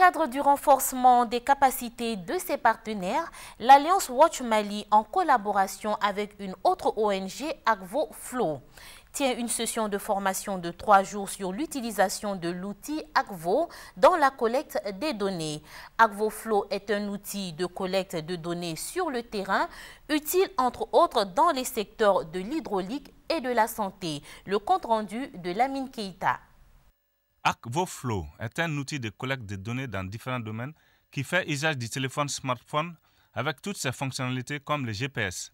cadre du renforcement des capacités de ses partenaires, l'Alliance Watch Mali, en collaboration avec une autre ONG, Agvo Flow, tient une session de formation de 3 jours sur l'utilisation de l'outil Agvo dans la collecte des données. Agvo Flow est un outil de collecte de données sur le terrain, utile entre autres dans les secteurs de l'hydraulique et de la santé. Le compte-rendu de Lamine Keïta. Agvo Flow est un outil de collecte de données dans différents domaines qui fait usage du téléphone smartphone avec toutes ses fonctionnalités comme le GPS.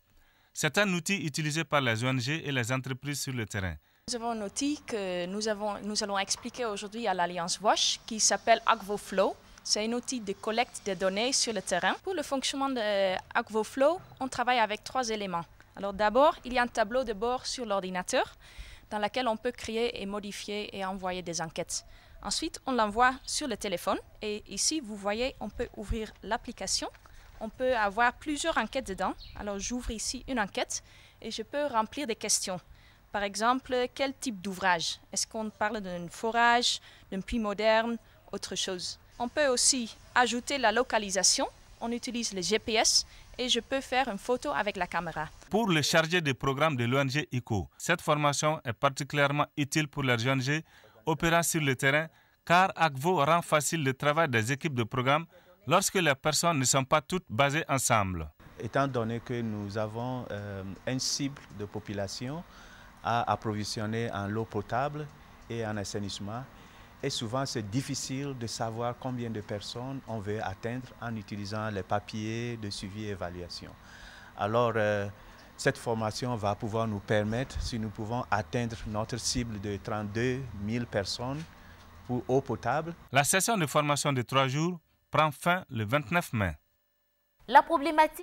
C'est un outil utilisé par les ONG et les entreprises sur le terrain. Nous avons un outil que nous allons expliquer aujourd'hui à l'Alliance Watch qui s'appelle Agvo Flow. C'est un outil de collecte de données sur le terrain. Pour le fonctionnement de Agvo Flow, on travaille avec 3 éléments. Alors d'abord, il y a un tableau de bord sur l'ordinateur dans lequel on peut créer et modifier et envoyer des enquêtes. Ensuite, on l'envoie sur le téléphone et ici, vous voyez, on peut ouvrir l'application. On peut avoir plusieurs enquêtes dedans. Alors, j'ouvre ici une enquête et je peux remplir des questions. Par exemple, quel type d'ouvrage? Est-ce qu'on parle d'un forage, d'un puits moderne, autre chose? On peut aussi ajouter la localisation. On utilise le GPS et je peux faire une photo avec la caméra. Pour le chargé de programme de l'ONG ICO, cette formation est particulièrement utile pour les ONG opérant sur le terrain car Agvo rend facile le travail des équipes de programme lorsque les personnes ne sont pas toutes basées ensemble. Étant donné que nous avons une cible de population à approvisionner en eau potable et en assainissement, et souvent c'est difficile de savoir combien de personnes on veut atteindre en utilisant les papiers de suivi et évaluation. Alors cette formation va pouvoir nous permettre, si nous pouvons atteindre notre cible de 32 000 personnes pour eau potable. La session de formation de 3 jours prend fin le 29 mai. La problématique